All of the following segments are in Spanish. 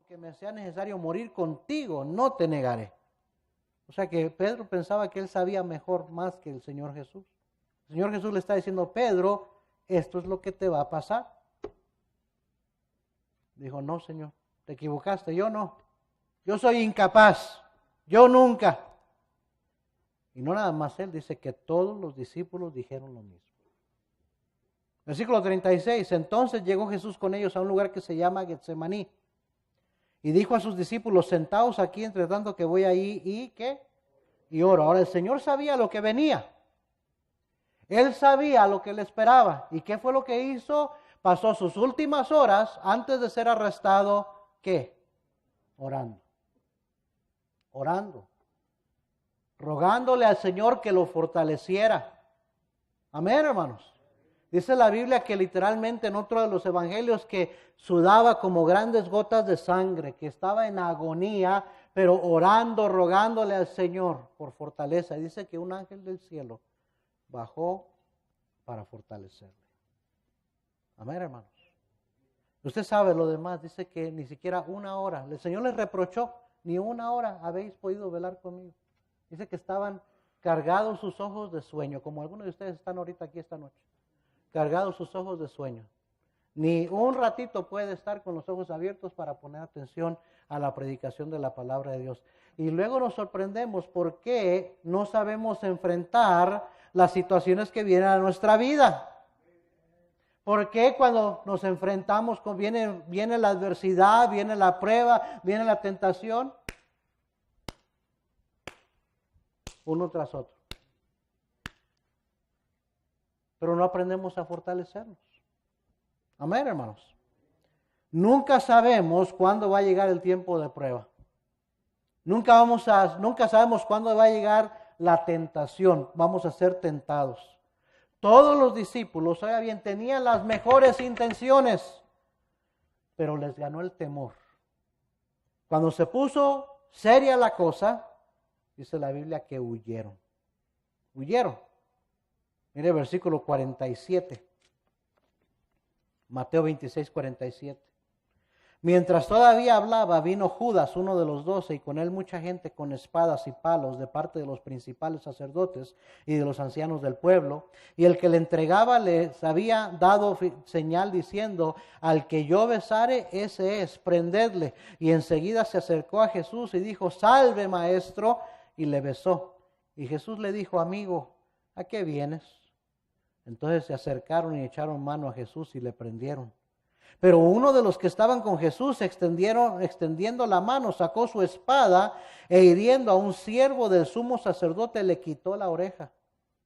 aunque me sea necesario morir contigo, no te negaré. O sea que Pedro pensaba que él sabía mejor, más que el Señor Jesús. El Señor Jesús le está diciendo, Pedro, esto es lo que te va a pasar. Dijo, no, Señor, te equivocaste, yo no. Yo soy incapaz, yo nunca. Y no nada más él, dice que todos los discípulos dijeron lo mismo. Versículo 36, entonces llegó Jesús con ellos a un lugar que se llama Getsemaní. Y dijo a sus discípulos, sentaos aquí entre tanto que voy ahí y ¿qué? Y oro. Ahora el Señor sabía lo que venía. Él sabía lo que le esperaba. ¿Y qué fue lo que hizo? Pasó sus últimas horas antes de ser arrestado, ¿qué? Orando. Orando. Rogándole al Señor que lo fortaleciera. Amén, hermanos. Dice la Biblia que literalmente en otro de los evangelios que sudaba como grandes gotas de sangre, que estaba en agonía, pero orando, rogándole al Señor por fortaleza. Y dice que un ángel del cielo bajó para fortalecerle. Amén, hermanos. Usted sabe lo demás, dice que ni siquiera una hora, el Señor les reprochó, ni una hora habéis podido velar conmigo. Dice que estaban cargados sus ojos de sueño, como algunos de ustedes están ahorita aquí esta noche. Cargados sus ojos de sueño. Ni un ratito puede estar con los ojos abiertos para poner atención a la predicación de la palabra de Dios. Y luego nos sorprendemos porque no sabemos enfrentar las situaciones que vienen a nuestra vida. Porque cuando nos enfrentamos con viene la adversidad, viene la prueba, viene la tentación, uno tras otro. Pero no aprendemos a fortalecernos. Amén, hermanos. Nunca sabemos cuándo va a llegar el tiempo de prueba. Nunca sabemos cuándo va a llegar la tentación. Vamos a ser tentados. Todos los discípulos, oiga bien, tenían las mejores intenciones, pero les ganó el temor. Cuando se puso seria la cosa, dice la Biblia que huyeron. Huyeron. Mire versículo 47. Mateo 26, 47. Mientras todavía hablaba, vino Judas, uno de los 12, y con él mucha gente con espadas y palos de parte de los principales sacerdotes y de los ancianos del pueblo. Y el que le entregaba les había dado señal diciendo, al que yo besare, ese es, prendedle. Y enseguida se acercó a Jesús y dijo, salve, maestro, y le besó. Y Jesús le dijo, amigo, ¿a qué vienes? Entonces se acercaron y echaron mano a Jesús y le prendieron. Pero uno de los que estaban con Jesús, extendiendo la mano, sacó su espada e hiriendo a un siervo del sumo sacerdote, le quitó la oreja.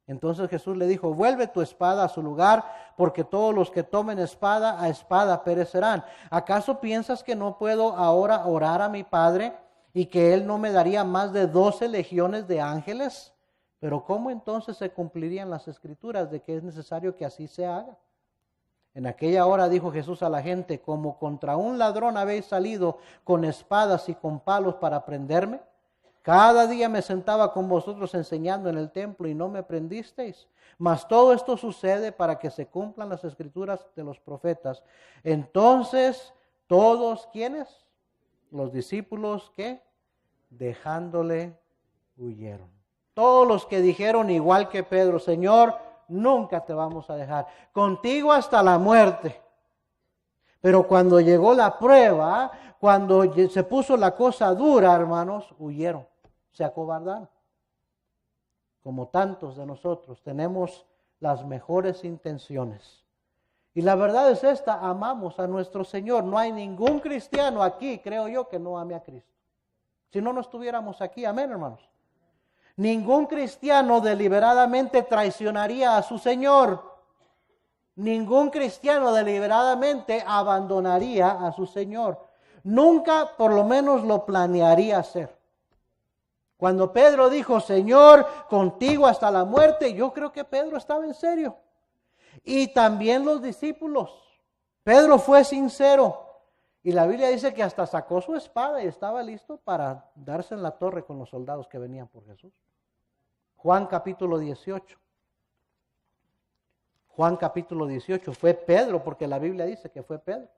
Entonces Jesús le dijo, vuelve tu espada a su lugar, porque todos los que tomen espada, a espada perecerán. ¿Acaso piensas que no puedo ahora orar a mi Padre y que Él no me daría más de 12 legiones de ángeles? Pero ¿cómo entonces se cumplirían las escrituras de que es necesario que así se haga? En aquella hora dijo Jesús a la gente, como contra un ladrón habéis salido con espadas y con palos para prenderme. Cada día me sentaba con vosotros enseñando en el templo y no me prendisteis. Mas todo esto sucede para que se cumplan las escrituras de los profetas. Entonces, todos, ¿quiénes? Los discípulos que, dejándole, huyeron. Todos los que dijeron igual que Pedro, Señor, nunca te vamos a dejar, contigo hasta la muerte. Pero cuando llegó la prueba, cuando se puso la cosa dura, hermanos, huyeron, se acobardaron. Como tantos de nosotros, tenemos las mejores intenciones. Y la verdad es esta, amamos a nuestro Señor. No hay ningún cristiano aquí, creo yo, que no ame a Cristo. Si no, no estuviéramos aquí, amén, hermanos. Ningún cristiano deliberadamente traicionaría a su Señor. Ningún cristiano deliberadamente abandonaría a su Señor. Nunca, por lo menos, lo planearía hacer. Cuando Pedro dijo, Señor, contigo hasta la muerte, yo creo que Pedro estaba en serio. Y también los discípulos. Pedro fue sincero. Y la Biblia dice que hasta sacó su espada y estaba listo para darse en la torre con los soldados que venían por Jesús. Juan capítulo 18. Juan capítulo 18. Fue Pedro, porque la Biblia dice que fue Pedro.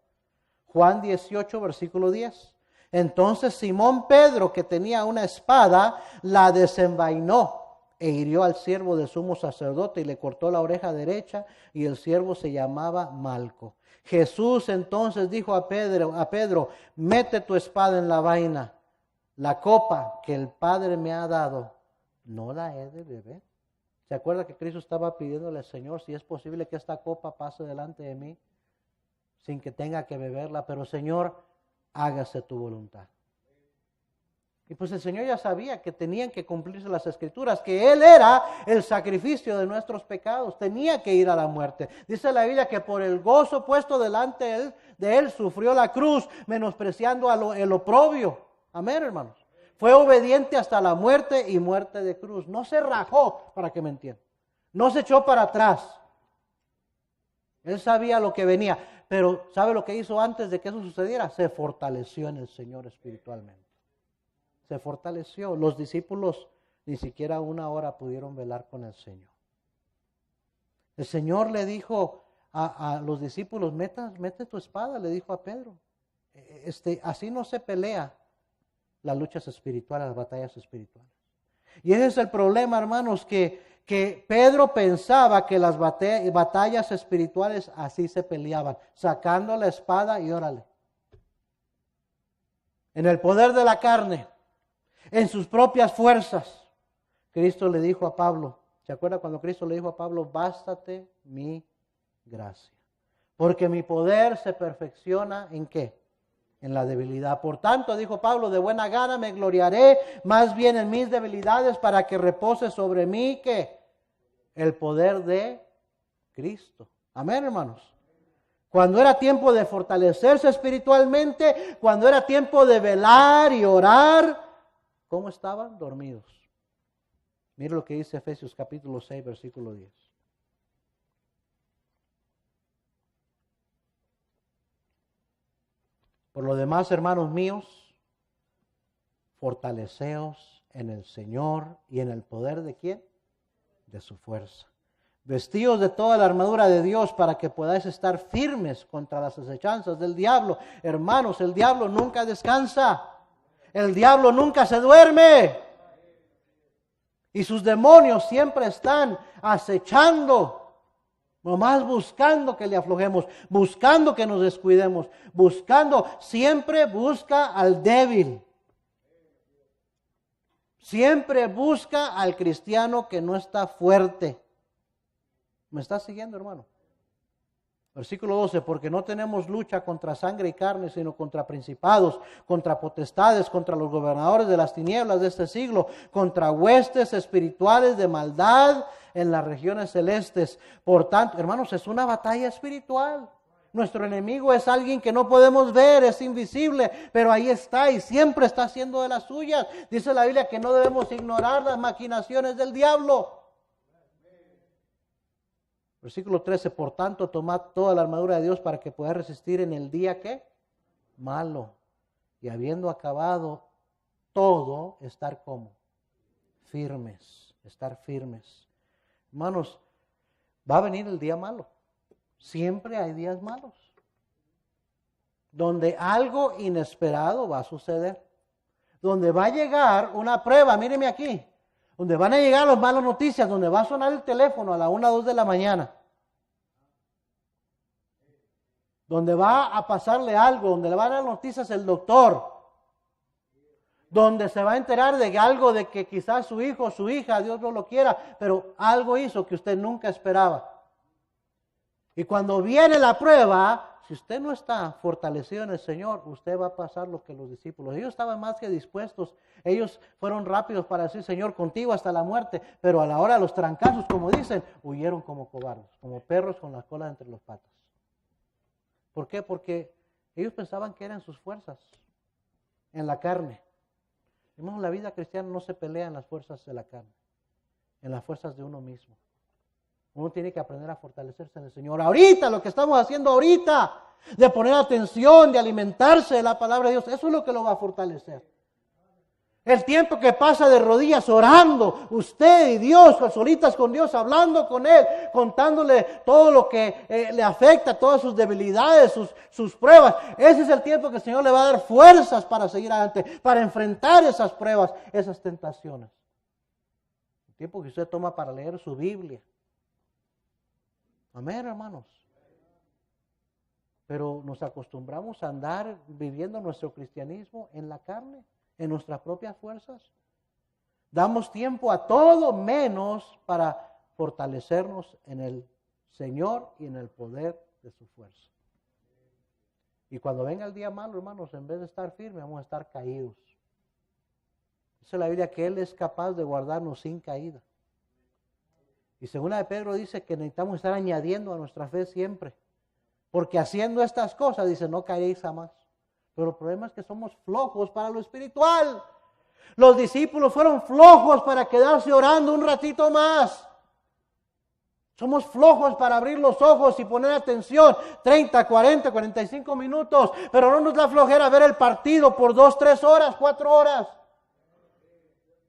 Juan 18, versículo 10. Entonces Simón Pedro, que tenía una espada, la desenvainó e hirió al siervo del sumo sacerdote y le cortó la oreja derecha, y el siervo se llamaba Malco. Jesús entonces dijo a Pedro, mete tu espada en la vaina. La copa que el Padre me ha dado, no la he de beber. ¿Se acuerda que Cristo estaba pidiéndole al Señor si es posible que esta copa pase delante de mí sin que tenga que beberla? Pero Señor, hágase tu voluntad. Y pues el Señor ya sabía que tenían que cumplirse las Escrituras, que Él era el sacrificio de nuestros pecados, tenía que ir a la muerte. Dice la Biblia que por el gozo puesto delante de Él sufrió la cruz, menospreciando el oprobio. Amén, hermanos. Fue obediente hasta la muerte y muerte de cruz. No se rajó, para que me entiendan. No se echó para atrás. Él sabía lo que venía. Pero ¿sabe lo que hizo antes de que eso sucediera? Se fortaleció en el Señor espiritualmente. Se fortaleció. Los discípulos ni siquiera una hora pudieron velar con el Señor. El Señor le dijo a los discípulos, mete tu espada, le dijo a Pedro. Así no se pelea las luchas espirituales, las batallas espirituales. Y ese es el problema, hermanos, que Pedro pensaba que las batallas espirituales así se peleaban, sacando la espada y órale. En el poder de la carne, en sus propias fuerzas. Cristo le dijo a Pablo, ¿se acuerda cuando Cristo le dijo a Pablo, bástate mi gracia? Porque mi poder se perfecciona ¿en qué? En la debilidad. Por tanto, dijo Pablo, de buena gana me gloriaré más bien en mis debilidades para que repose sobre mí ¿qué? El poder de Cristo. Amén, hermanos. Cuando era tiempo de fortalecerse espiritualmente, cuando era tiempo de velar y orar, ¿cómo estaban? Dormidos. Mire lo que dice Efesios capítulo 6, versículo 10. Por lo demás, hermanos míos, fortaleceos en el Señor y en el poder ¿de quién? De su fuerza. Vestíos de toda la armadura de Dios para que podáis estar firmes contra las acechanzas del diablo. Hermanos, el diablo nunca descansa. El diablo nunca se duerme. Y sus demonios siempre están acechando. Nomás buscando que le aflojemos, buscando que nos descuidemos, siempre busca al débil. Siempre busca al cristiano que no está fuerte. ¿Me está siguiendo, hermano? Versículo 12, porque no tenemos lucha contra sangre y carne, sino contra principados, contra potestades, contra los gobernadores de las tinieblas de este siglo, contra huestes espirituales de maldad en las regiones celestes. Por tanto, hermanos, es una batalla espiritual. Nuestro enemigo es alguien que no podemos ver, es invisible, pero ahí está y siempre está haciendo de las suyas. Dice la Biblia que no debemos ignorar las maquinaciones del diablo. Versículo 13, por tanto, tomad toda la armadura de Dios para que podáis resistir en el día, ¿qué? Malo. Y habiendo acabado todo, estar como firmes, estar firmes. Hermanos, va a venir el día malo. Siempre hay días malos. Donde algo inesperado va a suceder. Donde va a llegar una prueba, míreme aquí. Donde van a llegar las malas noticias, donde va a sonar el teléfono a la 1 o 2 de la mañana. Donde va a pasarle algo, donde le van a dar noticias el doctor. Donde se va a enterar de algo de que quizás su hijo o su hija, Dios no lo quiera, pero algo hizo que usted nunca esperaba. Y cuando viene la prueba, si usted no está fortalecido en el Señor, usted va a pasar lo que los discípulos. Ellos estaban más que dispuestos. Ellos fueron rápidos para decir, Señor, contigo hasta la muerte. Pero a la hora de los trancazos, como dicen, huyeron como cobardes, como perros con la cola entre los patas. ¿Por qué? Porque ellos pensaban que eran sus fuerzas en la carne. Hermanos, la vida cristiana no se pelea en las fuerzas de la carne, en las fuerzas de uno mismo. Uno tiene que aprender a fortalecerse en el Señor. Ahorita, lo que estamos haciendo ahorita, de poner atención, de alimentarse de la palabra de Dios, eso es lo que lo va a fortalecer. El tiempo que pasa de rodillas orando, usted y Dios, solitas con Dios, hablando con Él, contándole todo lo que le afecta, todas sus debilidades, sus pruebas. Ese es el tiempo que el Señor le va a dar fuerzas para seguir adelante, para enfrentar esas pruebas, esas tentaciones. El tiempo que usted toma para leer su Biblia. Amén, hermanos. Pero nos acostumbramos a andar viviendo nuestro cristianismo en la carne, en nuestras propias fuerzas. Damos tiempo a todo menos para fortalecernos en el Señor y en el poder de su fuerza. Y cuando venga el día malo, hermanos, en vez de estar firmes, vamos a estar caídos. Dice la Biblia que Él es capaz de guardarnos sin caída. Y según de Pedro dice que necesitamos estar añadiendo a nuestra fe siempre. Porque haciendo estas cosas, dice, no caeréis jamás. Pero el problema es que somos flojos para lo espiritual. Los discípulos fueron flojos para quedarse orando un ratito más. Somos flojos para abrir los ojos y poner atención 30, 40, 45 minutos. Pero no nos da flojera ver el partido por 2, 3 horas, 4 horas.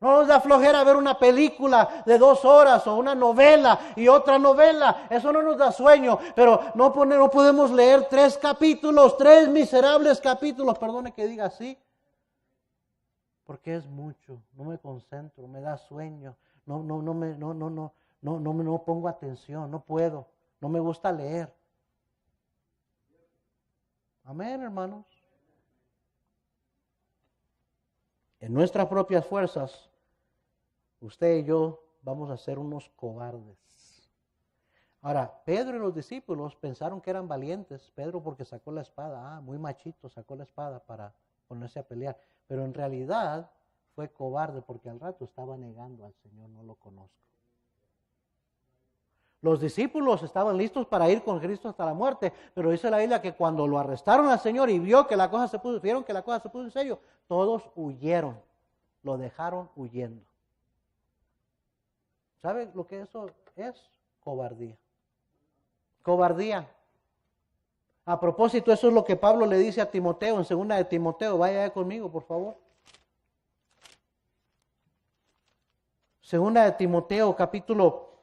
No nos da flojera ver una película de 2 horas o una novela y otra novela. Eso no nos da sueño. Pero no podemos leer 3 capítulos, 3 miserables capítulos. Perdone que diga así. Porque es mucho. No me concentro, me da sueño. No pongo atención, no puedo. No me gusta leer. Amén, hermanos. En nuestras propias fuerzas, usted y yo vamos a ser unos cobardes. Ahora, Pedro y los discípulos pensaron que eran valientes. Pedro porque sacó la espada, muy machito, sacó la espada para ponerse a pelear. Pero en realidad fue cobarde porque al rato estaba negando al Señor, no lo conozco. Los discípulos estaban listos para ir con Cristo hasta la muerte, pero dice la Biblia que cuando lo arrestaron al Señor y vieron que la cosa se puso en serio, todos huyeron, lo dejaron huyendo. ¿Sabe lo que eso es? Cobardía. Cobardía. A propósito, eso es lo que Pablo le dice a Timoteo en 2 de Timoteo. Vaya conmigo, por favor. 2 de Timoteo, capítulo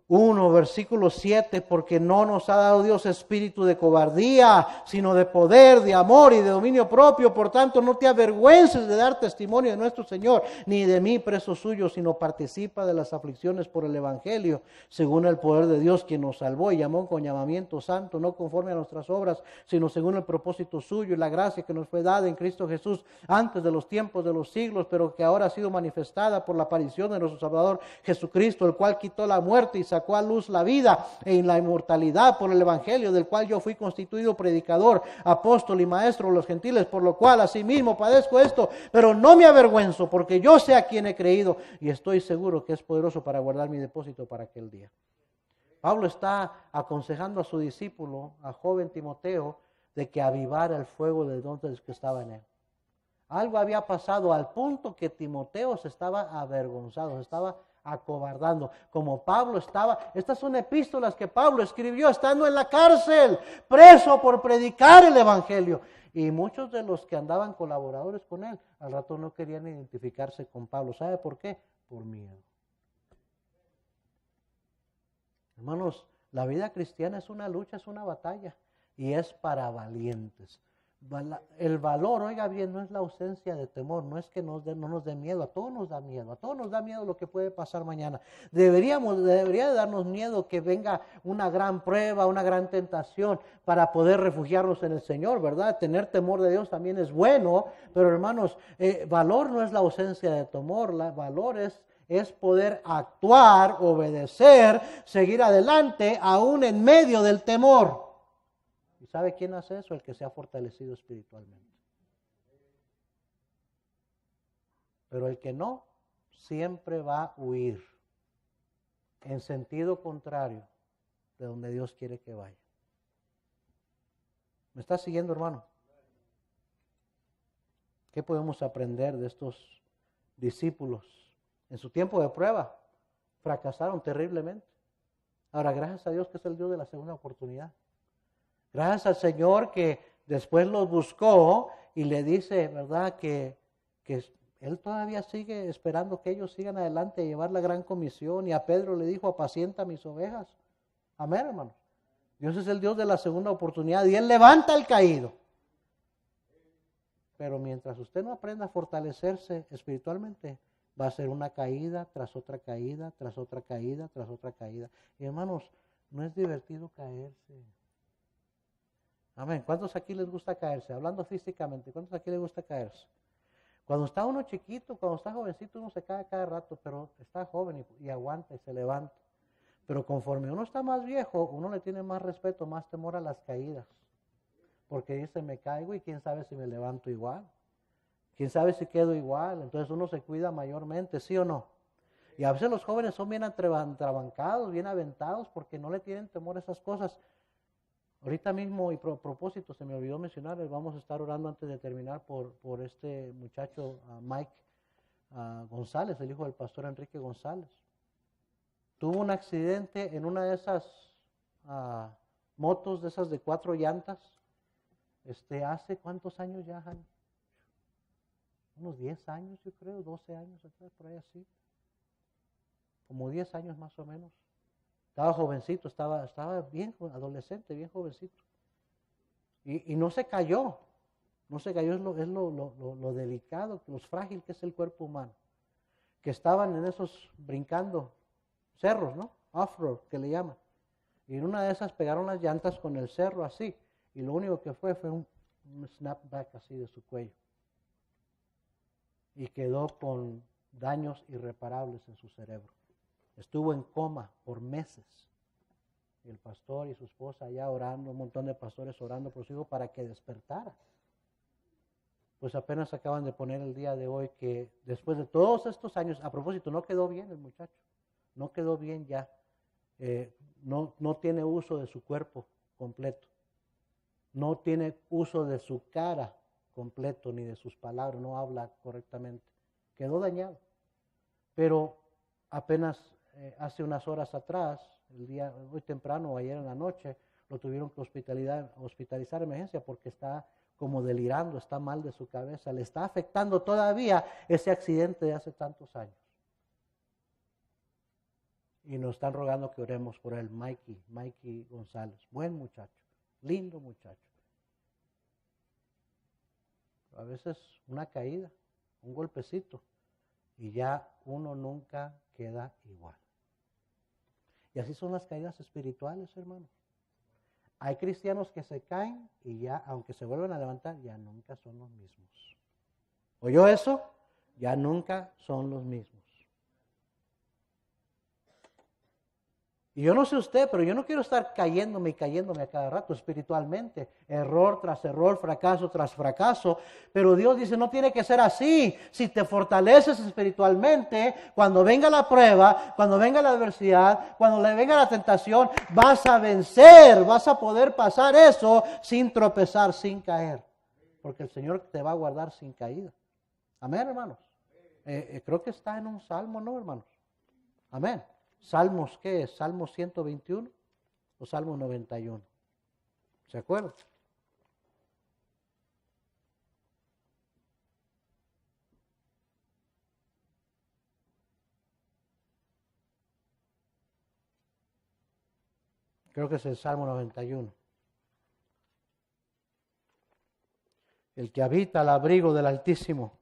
1, versículo 7, porque no nos ha dado Dios espíritu de cobardía, sino de poder, de amor y de dominio propio. Por tanto, no te avergüences de dar testimonio de nuestro Señor, ni de mí, preso suyo, sino participa de las aflicciones por el Evangelio, según el poder de Dios, quien nos salvó y llamó con llamamiento santo, no conforme a nuestras obras, sino según el propósito suyo y la gracia que nos fue dada en Cristo Jesús antes de los tiempos de los siglos, pero que ahora ha sido manifestada por la aparición de nuestro Salvador Jesucristo, el cual quitó la muerte y sacó a luz la vida en la inmortalidad por el Evangelio, del cual yo fui constituido predicador, apóstol y maestro de los gentiles, por lo cual asimismo padezco esto, pero no me avergüenzo, porque yo sé a quien he creído y estoy seguro que es poderoso para guardar mi depósito para aquel día. Pablo está aconsejando a su discípulo, a joven Timoteo, de que avivara el fuego de donde que estaba en él. Algo había pasado al punto que Timoteo se estaba avergonzado, se estaba acobardando, como Pablo estaba. Estas son epístolas que Pablo escribió estando en la cárcel, preso por predicar el Evangelio. Y muchos de los que andaban colaboradores con él, al rato no querían identificarse con Pablo. ¿Sabe por qué? Por miedo. Hermanos, la vida cristiana es una lucha, es una batalla, y es para valientes. El valor, oiga bien, no es la ausencia de temor, no es que no nos dé miedo, a todos nos da miedo lo que puede pasar mañana. Debería de darnos miedo que venga una gran prueba, una gran tentación para poder refugiarnos en el Señor, ¿verdad? Tener temor de Dios también es bueno, pero hermanos, valor no es la ausencia de temor, valor es poder actuar, obedecer, seguir adelante, aún en medio del temor. ¿Y sabe quién hace eso? El que se ha fortalecido espiritualmente. Pero el que no, siempre va a huir en sentido contrario de donde Dios quiere que vaya. ¿Me está siguiendo, hermano? ¿Qué podemos aprender de estos discípulos? En su tiempo de prueba, fracasaron terriblemente. Ahora, gracias a Dios que es el Dios de la segunda oportunidad. Gracias al Señor que después los buscó y le dice, ¿verdad?, que Él todavía sigue esperando que ellos sigan adelante a llevar la gran comisión. Y a Pedro le dijo, apacienta mis ovejas. Amén, hermanos. Dios es el Dios de la segunda oportunidad y Él levanta al caído. Pero mientras usted no aprenda a fortalecerse espiritualmente, va a ser una caída tras otra caída, tras otra caída, tras otra caída. Y hermanos, no es divertido caerse. Amén. ¿Cuántos aquí les gusta caerse? Hablando físicamente, ¿cuántos aquí les gusta caerse? Cuando está uno chiquito, cuando está jovencito, uno se cae cada rato, pero está joven y aguanta y se levanta. Pero conforme uno está más viejo, uno le tiene más respeto, más temor a las caídas. Porque dice, me caigo y quién sabe si me levanto igual. Quién sabe si quedo igual. Entonces uno se cuida mayormente, ¿sí o no? Y a veces los jóvenes son bien atrabancados, bien aventados, porque no le tienen temor a esas cosas. Ahorita mismo, y por propósito, se me olvidó mencionar, vamos a estar orando antes de terminar por este muchacho, Mike González, el hijo del pastor Enrique González. Tuvo un accidente en una de esas motos, de esas de 4 llantas, hace ¿cuántos años ya, Han? Unos 10 años, yo creo, 12 años atrás, por ahí así. Como 10 años más o menos. Estaba jovencito, estaba bien adolescente, bien jovencito. Y no se cayó. No se cayó, es lo delicado, lo frágil que es el cuerpo humano. Que estaban en esos brincando cerros, ¿no? Off-road, que le llaman. Y en una de esas pegaron las llantas con el cerro así. Y lo único que fue un snapback así de su cuello. Y quedó con daños irreparables en su cerebro. Estuvo en coma por meses. Y el pastor y su esposa allá orando, un montón de pastores orando por su hijo para que despertara. Pues apenas acaban de poner el día de hoy que después de todos estos años, a propósito, no quedó bien el muchacho. No quedó bien ya. No tiene uso de su cuerpo completo. No tiene uso de su cara completo, ni de sus palabras, no habla correctamente. Quedó dañado. Pero apenas hace unas horas atrás, hoy temprano o ayer en la noche, lo tuvieron que hospitalizar en emergencia porque está como delirando, está mal de su cabeza, le está afectando todavía ese accidente de hace tantos años. Y nos están rogando que oremos por él, Mikey González, buen muchacho, lindo muchacho. A veces una caída, un golpecito, y ya uno nunca queda igual. Y así son las caídas espirituales, hermanos. Hay cristianos que se caen y ya, aunque se vuelven a levantar, ya nunca son los mismos. ¿Oyó eso? Ya nunca son los mismos. Y yo no sé usted, pero yo no quiero estar cayéndome a cada rato espiritualmente. Error tras error, fracaso tras fracaso. Pero Dios dice, no tiene que ser así. Si te fortaleces espiritualmente, cuando venga la prueba, cuando venga la adversidad, cuando le venga la tentación, vas a vencer, vas a poder pasar eso sin tropezar, sin caer. Porque el Señor te va a guardar sin caída. Amén, hermanos. Creo que está en un salmo, ¿no, hermanos? Amén. ¿Salmos qué es? ¿Salmos 121 o Salmo 91? ¿Se acuerdan? Creo que es el Salmo 91. El que habita al abrigo del Altísimo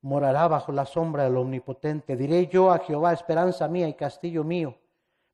morará bajo la sombra del Omnipotente. Diré yo a Jehová, esperanza mía y castillo mío,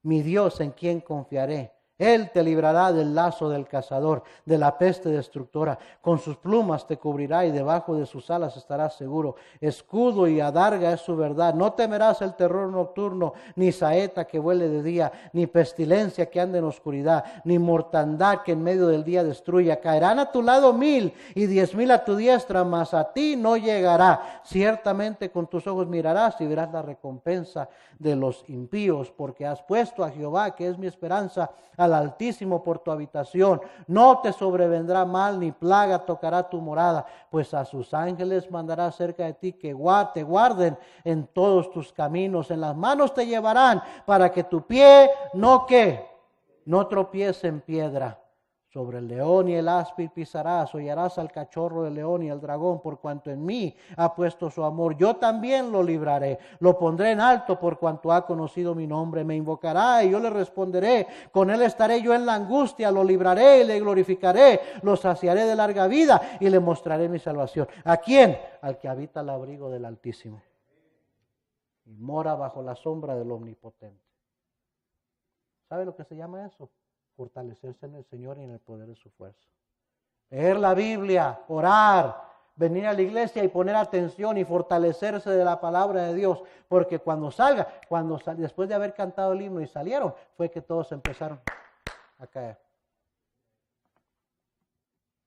mi Dios en quien confiaré. Él te librará del lazo del cazador, de la peste destructora. Con sus plumas te cubrirá y debajo de sus alas estarás seguro. Escudo y adarga es su verdad. No temerás el terror nocturno, ni saeta que vuele de día, ni pestilencia que ande en oscuridad, ni mortandad que en medio del día destruya. Caerán a tu lado 1000 y 10,000 a tu diestra, mas a ti no llegará. Ciertamente con tus ojos mirarás y verás la recompensa de los impíos, porque has puesto a Jehová, que es mi esperanza, al Altísimo por tu habitación. No te sobrevendrá mal, ni plaga tocará tu morada, pues a sus ángeles mandará cerca de ti que te guarden en todos tus caminos. En las manos te llevarán para que tu pie no tropiece en piedra. Sobre el león y el áspid pisarás, hollarás al cachorro del león y al dragón, por cuanto en mí ha puesto su amor. Yo también lo libraré, lo pondré en alto por cuanto ha conocido mi nombre. Me invocará y yo le responderé. Con él estaré yo en la angustia, lo libraré y le glorificaré. Lo saciaré de larga vida y le mostraré mi salvación. ¿A quién? Al que habita al abrigo del Altísimo y mora bajo la sombra del Omnipotente. ¿Sabe lo que se llama eso? Fortalecerse en el Señor y en el poder de su fuerza. Leer la Biblia, orar, venir a la iglesia y poner atención y fortalecerse de la palabra de Dios. Porque cuando después de haber cantado el himno y salieron, fue que todos empezaron a caer.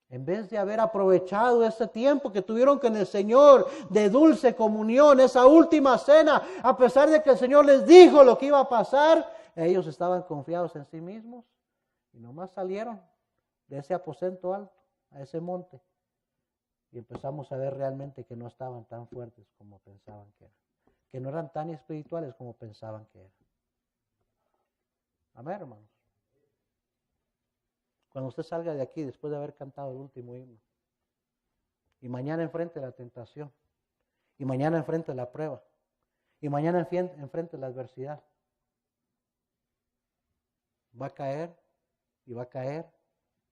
En vez de haber aprovechado ese tiempo que tuvieron con el Señor de dulce comunión, esa última cena, a pesar de que el Señor les dijo lo que iba a pasar, ellos estaban confiados en sí mismos. Y nomás salieron de ese aposento alto, a ese monte. Y empezamos a ver realmente que no estaban tan fuertes como pensaban que eran. Que no eran tan espirituales como pensaban que eran. Amén, hermanos. Cuando usted salga de aquí después de haber cantado el último himno. Y mañana enfrente la tentación. Y mañana enfrente la prueba. Y mañana enfrente la adversidad. Va a caer. Y va a caer,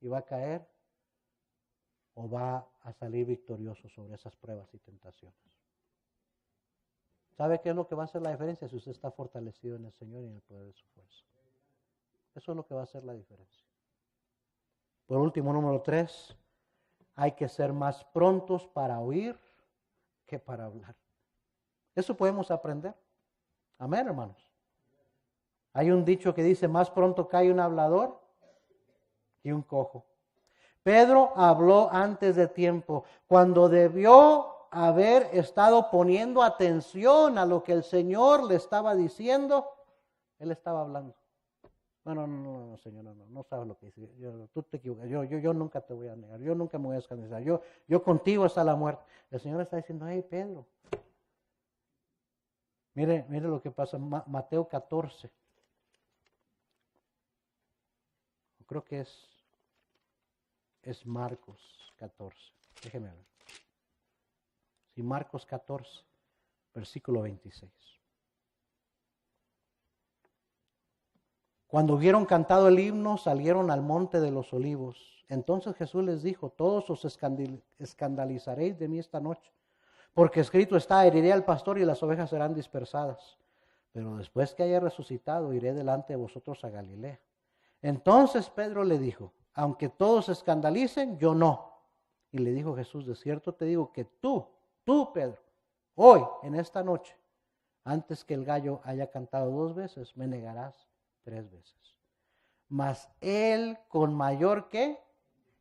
y va a caer, o va a salir victorioso sobre esas pruebas y tentaciones. ¿Sabe qué es lo que va a hacer la diferencia? Si usted está fortalecido en el Señor y en el poder de su fuerza. Eso es lo que va a hacer la diferencia. Por último, número 3, hay que ser más prontos para oír que para hablar. Eso podemos aprender. Amén, hermanos. Hay un dicho que dice, más pronto cae un hablador y un cojo. Pedro habló antes de tiempo, cuando debió haber estado poniendo atención a lo que el Señor le estaba diciendo, él estaba hablando. No, Señor, no sabes lo que dice. Tú te equivocas, yo nunca te voy a negar, yo nunca me voy a escandalizar, yo contigo hasta la muerte. El Señor está diciendo, hey Pedro, mire lo que pasa, Mateo 14. Creo que es Marcos 14. Déjeme ver. Sí, Marcos 14, versículo 26. Cuando hubieron cantado el himno, salieron al monte de los olivos. Entonces Jesús les dijo, todos os escandalizaréis de mí esta noche, porque escrito está, heriré al pastor y las ovejas serán dispersadas. Pero después que haya resucitado, iré delante de vosotros a Galilea. Entonces Pedro le dijo, aunque todos se escandalicen, yo no. Y le dijo Jesús, de cierto te digo que tú Pedro, hoy, en esta noche, antes que el gallo haya cantado 2 veces, me negarás 3 veces. Mas él, con mayor ¿qué?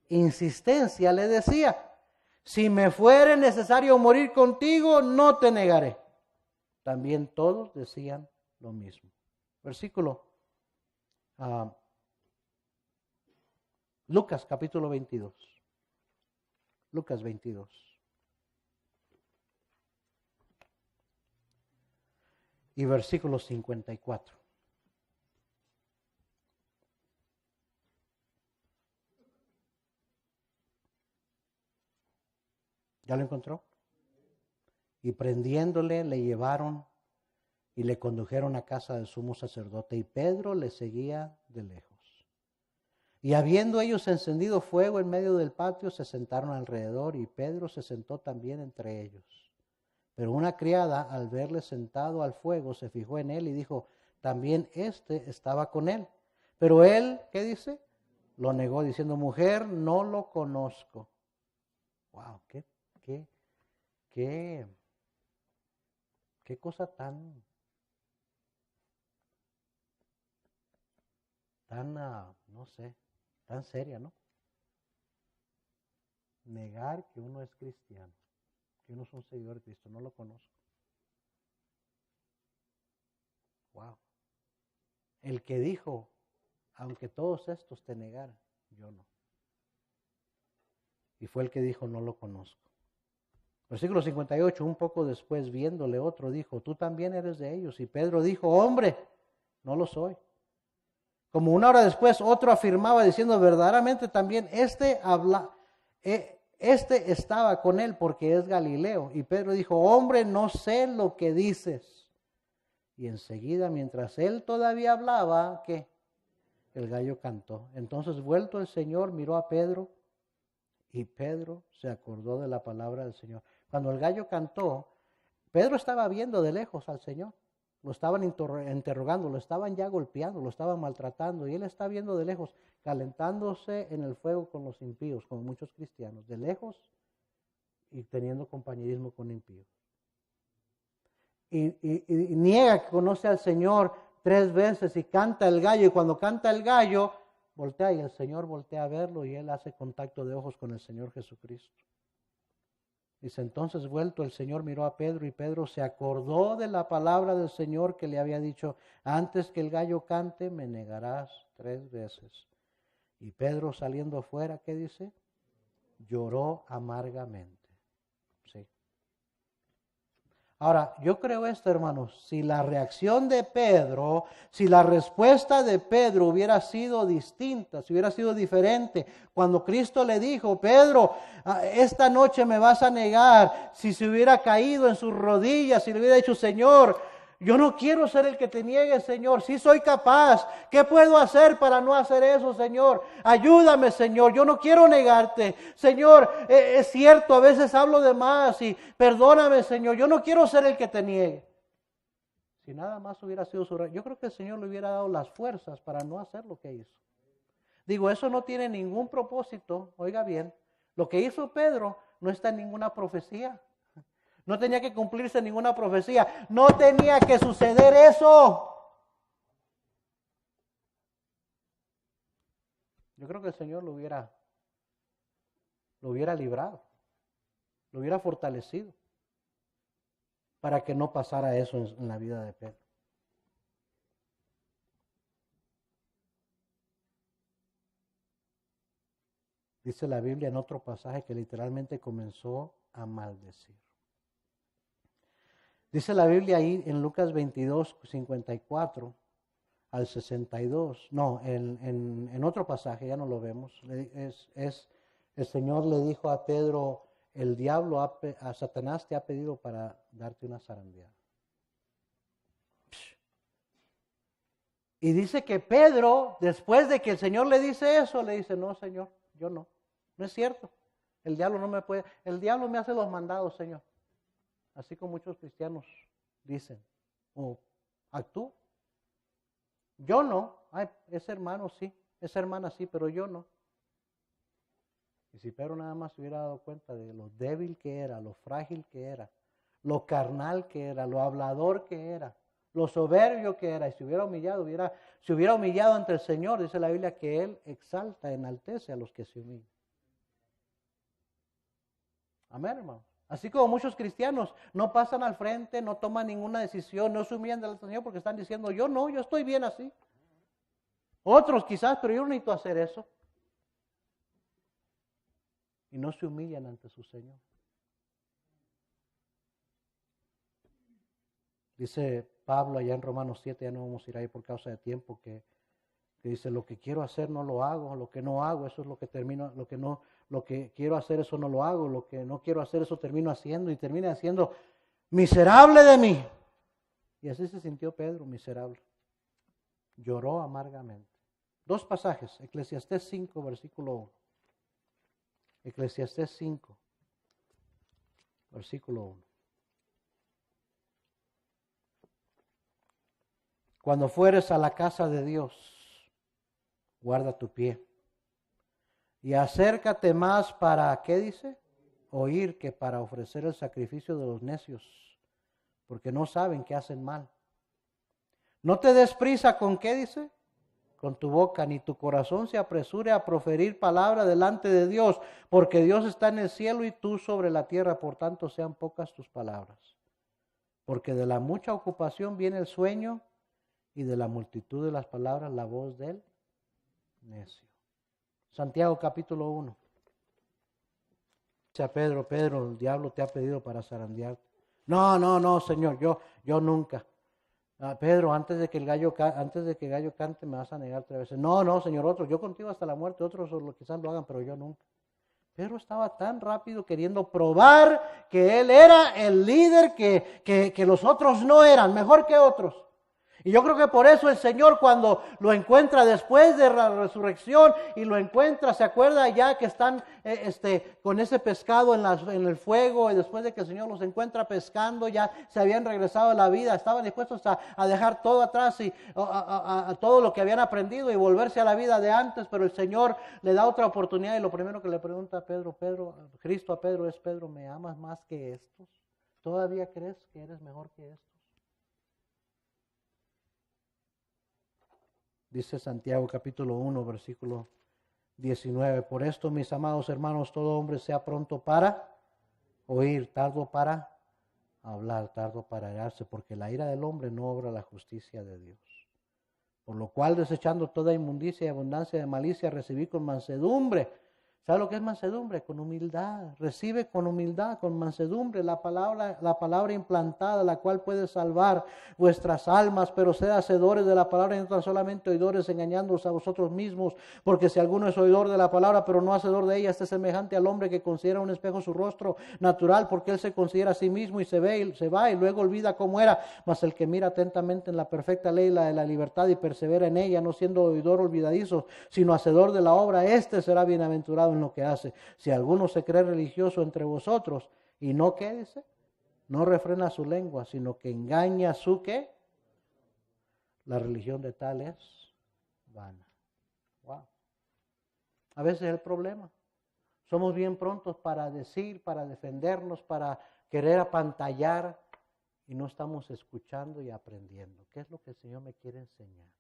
Insistencia, le decía, si me fuere necesario morir contigo, no te negaré. También todos decían lo mismo. Versículo Lucas capítulo 22. Lucas 22. Y versículo 54. ¿Ya lo encontró? Y prendiéndole le llevaron y le condujeron a casa del sumo sacerdote, y Pedro le seguía de lejos. Y habiendo ellos encendido fuego en medio del patio, se sentaron alrededor, y Pedro se sentó también entre ellos. Pero una criada, al verle sentado al fuego, se fijó en él y dijo, también estaba con él. Pero él, ¿qué dice? Lo negó, diciendo, mujer, no lo conozco. Wow, qué cosa tan no sé, tan seria, ¿no? Negar que uno es cristiano, que uno es un seguidor de Cristo, no lo conozco. Wow. El que dijo, aunque todos estos te negaran, yo no. Y fue el que dijo, no lo conozco. Versículo 58, un poco después, viéndole otro, dijo, tú también eres de ellos. Y Pedro dijo, hombre, no lo soy. Como una hora después, otro afirmaba diciendo, verdaderamente también este estaba con él porque es Galileo. Y Pedro dijo, hombre, no sé lo que dices. Y enseguida, mientras él todavía hablaba, ¿qué? El gallo cantó. Entonces, vuelto el Señor, miró a Pedro y Pedro se acordó de la palabra del Señor. Cuando el gallo cantó, Pedro estaba viendo de lejos al Señor. Lo estaban interrogando, lo estaban ya golpeando, lo estaban maltratando. Y él está viendo de lejos, calentándose en el fuego con los impíos, como muchos cristianos, de lejos y teniendo compañerismo con impíos. Y niega que conoce al Señor 3 veces y canta el gallo. Y cuando canta el gallo, voltea y el Señor voltea a verlo y él hace contacto de ojos con el Señor Jesucristo. Dice, entonces vuelto el Señor miró a Pedro y Pedro se acordó de la palabra del Señor que le había dicho, antes que el gallo cante me negarás 3 veces. Y Pedro saliendo fuera, ¿qué dice? Lloró amargamente. Sí. Ahora, yo creo esto, hermanos, si la reacción de Pedro, si la respuesta de Pedro hubiera sido distinta, si hubiera sido diferente, cuando Cristo le dijo, Pedro, esta noche me vas a negar, si se hubiera caído en sus rodillas, si le hubiera dicho, Señor, yo no quiero ser el que te niegue, Señor, sí soy capaz, ¿qué puedo hacer para no hacer eso, Señor? Ayúdame, Señor, yo no quiero negarte, Señor, es cierto, a veces hablo de más y perdóname, Señor, yo no quiero ser el que te niegue. Si nada más hubiera sido su yo creo que el Señor le hubiera dado las fuerzas para no hacer lo que hizo. Digo, eso no tiene ningún propósito, oiga bien, lo que hizo Pedro no está en ninguna profecía. No tenía que cumplirse ninguna profecía. No tenía que suceder eso. Yo creo que el Señor lo hubiera librado. Lo hubiera fortalecido. Para que no pasara eso en la vida de Pedro. Dice la Biblia en otro pasaje que literalmente comenzó a maldecir. Dice la Biblia ahí en Lucas 22, 54 al 62. No, en otro pasaje, ya no lo vemos. El Señor le dijo a Pedro, el diablo a Satanás te ha pedido para darte una zarandeada. Y dice que Pedro, después de que el Señor le dice eso, le dice, no, Señor, yo no. No es cierto. El diablo no me puede, el diablo me hace los mandados, Señor. Así como muchos cristianos dicen, o actúan. Yo no, ese hermano sí, esa hermana sí, pero yo no. Y si Pedro nada más se hubiera dado cuenta de lo débil que era, lo frágil que era, lo carnal que era, lo hablador que era, lo soberbio que era, y se hubiera humillado ante el Señor, dice la Biblia que Él exalta, enaltece a los que se humillan. Amén, hermano. Así como muchos cristianos no pasan al frente, no toman ninguna decisión, no se humillan delante del Señor porque están diciendo, yo no, yo estoy bien así. Otros quizás, pero yo no necesito hacer eso. Y no se humillan ante su Señor. Dice Pablo allá en Romanos 7, ya no vamos a ir ahí por causa de tiempo, que dice, lo que quiero hacer no lo hago, lo que no hago, eso es lo que termino, lo que quiero hacer eso no lo hago, lo que no quiero hacer eso termino haciendo y termina haciendo miserable de mí. Y así se sintió Pedro, miserable. Lloró amargamente. 2 pasajes, Eclesiastés 5, versículo 1. Eclesiastés 5, versículo 1. Cuando fueres a la casa de Dios, guarda tu pie. Y acércate más para, ¿qué dice? Oír, que para ofrecer el sacrificio de los necios, porque no saben que hacen mal. No te des prisa con, ¿qué dice? Con tu boca, ni tu corazón se apresure a proferir palabra delante de Dios, porque Dios está en el cielo y tú sobre la tierra, por tanto sean pocas tus palabras. Porque de la mucha ocupación viene el sueño, y de la multitud de las palabras la voz del necio. Santiago capítulo 1. Dice a Pedro, Pedro, el diablo te ha pedido para zarandearte. No, Señor, yo nunca. Pedro, antes de que el gallo cante, me vas a negar 3 veces. No, Señor, otros, yo contigo hasta la muerte, otros quizás lo hagan, pero yo nunca. Pedro estaba tan rápido queriendo probar que él era el líder que los otros no eran, mejor que otros. Y yo creo que por eso el Señor, cuando lo encuentra después de la resurrección y lo encuentra, se acuerda ya que están con ese pescado en el fuego, y después de que el Señor los encuentra pescando, ya se habían regresado a la vida, estaban dispuestos a dejar todo atrás y a todo lo que habían aprendido y volverse a la vida de antes, pero el Señor le da otra oportunidad y lo primero que le pregunta a Cristo a Pedro es: Pedro, ¿me amas más que estos? ¿Todavía crees que eres mejor que estos? Dice Santiago capítulo 1, versículo 19. Por esto, mis amados hermanos, todo hombre sea pronto para oír, tardo para hablar, tardo para airarse, porque la ira del hombre no obra la justicia de Dios. Por lo cual, desechando toda inmundicia y abundancia de malicia, recibí con mansedumbre. ¿Sabe lo que es mansedumbre? Con humildad. Recibe con humildad, con mansedumbre la palabra implantada, la cual puede salvar vuestras almas, pero sed hacedores de la palabra y no tan solamente oidores, engañándoos a vosotros mismos, porque si alguno es oidor de la palabra, pero no hacedor de ella, este es semejante al hombre que considera un espejo su rostro natural, porque él se considera a sí mismo y se va y luego olvida cómo era. Mas el que mira atentamente en la perfecta ley, la de la libertad, y persevera en ella, no siendo oidor olvidadizo, sino hacedor de la obra, este será bienaventurado en lo que hace. Si alguno se cree religioso entre vosotros y no, ¿qué dice? No refrena su lengua, sino que engaña su ¿qué? La religión de tal es vana. Wow. A veces es el problema. Somos bien prontos para decir, para defendernos, para querer apantallar y no estamos escuchando y aprendiendo. ¿Qué es lo que el Señor me quiere enseñar?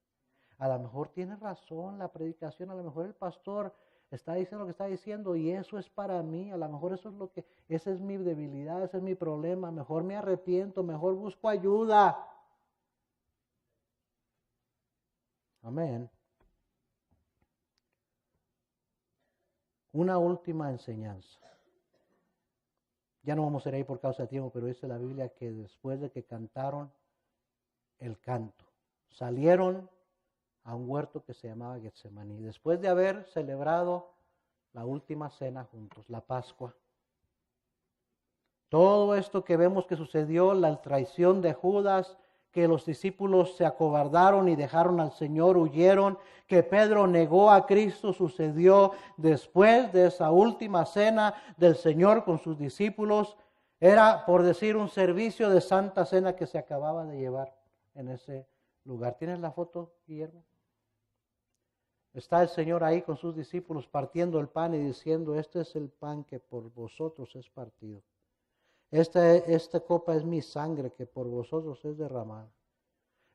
A lo mejor tiene razón la predicación, a lo mejor el pastor está diciendo lo que está diciendo y eso es para mí, a lo mejor esa es mi debilidad, ese es mi problema, mejor me arrepiento, mejor busco ayuda. Amén. Una última enseñanza. Ya no vamos a ir ahí por causa de tiempo, pero dice la Biblia que después de que cantaron el canto, salieron a un huerto que se llamaba Getsemaní, después de haber celebrado la última cena juntos, la Pascua. Todo esto que vemos que sucedió, la traición de Judas, que los discípulos se acobardaron y dejaron al Señor, huyeron, que Pedro negó a Cristo, sucedió después de esa última cena del Señor con sus discípulos. Era, por decir, un servicio de Santa Cena que se acababa de llevar en ese lugar. ¿Tienes la foto, Guillermo? Está el Señor ahí con sus discípulos partiendo el pan y diciendo: este es el pan que por vosotros es partido. Esta copa es mi sangre que por vosotros es derramada.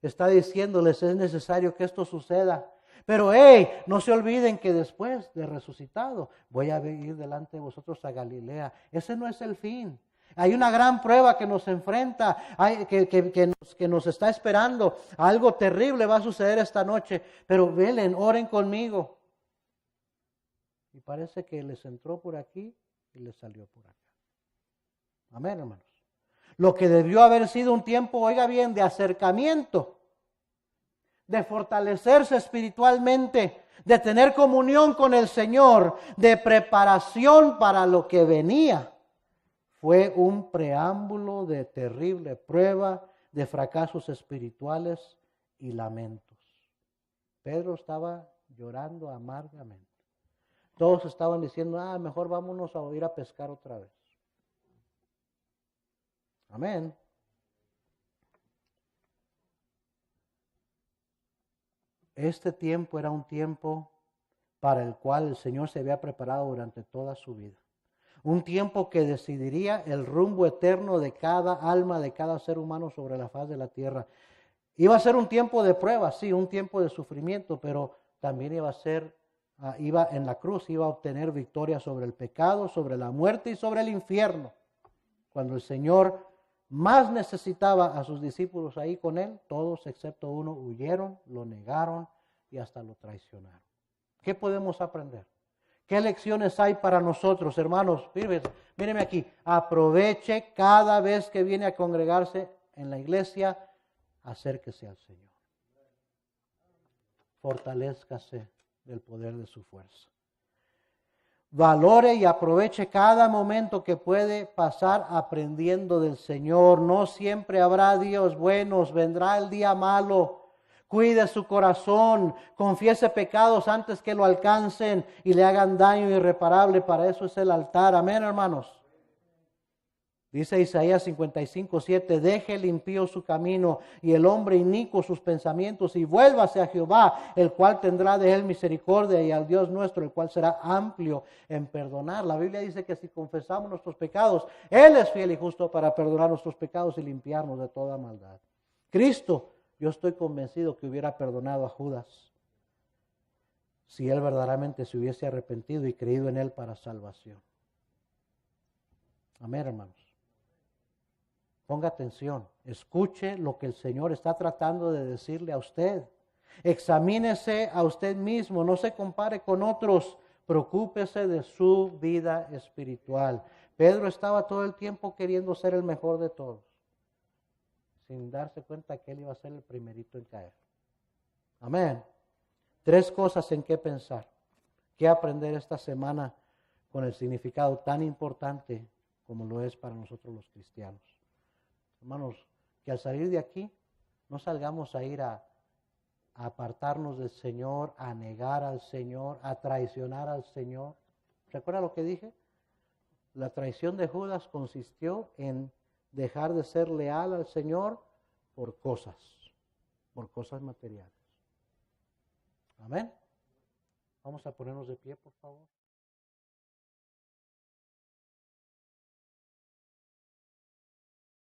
Está diciéndoles: es necesario que esto suceda. Pero no se olviden que después de resucitado voy a ir delante de vosotros a Galilea. Ese no es el fin. Hay una gran prueba que nos enfrenta, que nos está esperando. Algo terrible va a suceder esta noche, pero velen, oren conmigo. Y parece que les entró por aquí y les salió por acá. Amén, hermanos. Lo que debió haber sido un tiempo, oiga bien, de acercamiento, de fortalecerse espiritualmente, de tener comunión con el Señor, de preparación para lo que venía, fue un preámbulo de terrible prueba, de fracasos espirituales y lamentos. Pedro estaba llorando amargamente. Todos estaban diciendo: mejor vámonos a ir a pescar otra vez. Amén. Este tiempo era un tiempo para el cual el Señor se había preparado durante toda su vida. Un tiempo que decidiría el rumbo eterno de cada alma, de cada ser humano sobre la faz de la tierra. Iba a ser un tiempo de prueba, sí, un tiempo de sufrimiento, pero también iba en la cruz, iba a obtener victoria sobre el pecado, sobre la muerte y sobre el infierno. Cuando el Señor más necesitaba a sus discípulos ahí con Él, todos excepto uno huyeron, lo negaron y hasta lo traicionaron. ¿Qué podemos aprender? ¿Qué lecciones hay para nosotros, hermanos? Míreme aquí. Aproveche cada vez que viene a congregarse en la iglesia acérquese al Señor. Fortalézcase del poder de su fuerza. Valore y aproveche cada momento que puede pasar aprendiendo del Señor. No siempre habrá días buenos, vendrá el día malo. Cuide su corazón, confiese pecados antes que lo alcancen y le hagan daño irreparable. Para eso es el altar. Amén, hermanos. Dice Isaías 55:7, deje el impío su camino y el hombre inicuo sus pensamientos y vuélvase a Jehová, el cual tendrá de él misericordia, y al Dios nuestro, el cual será amplio en perdonar. La Biblia dice que si confesamos nuestros pecados, Él es fiel y justo para perdonar nuestros pecados y limpiarnos de toda maldad. Cristo, yo estoy convencido que hubiera perdonado a Judas si él verdaderamente se hubiese arrepentido y creído en Él para salvación. Amén, hermanos. Ponga atención, escuche lo que el Señor está tratando de decirle a usted. Examínese a usted mismo, no se compare con otros, preocúpese de su vida espiritual. Pedro estaba todo el tiempo queriendo ser el mejor de todos, sin darse cuenta que él iba a ser el primerito en caer. Amén. 3 cosas en qué pensar, qué aprender esta semana con el significado tan importante como lo es para nosotros los cristianos. Hermanos, que al salir de aquí no salgamos a ir a apartarnos del Señor, a negar al Señor, a traicionar al Señor. ¿Recuerda lo que dije? La traición de Judas consistió en dejar de ser leal al Señor por cosas materiales. Amén. Vamos a ponernos de pie, por favor.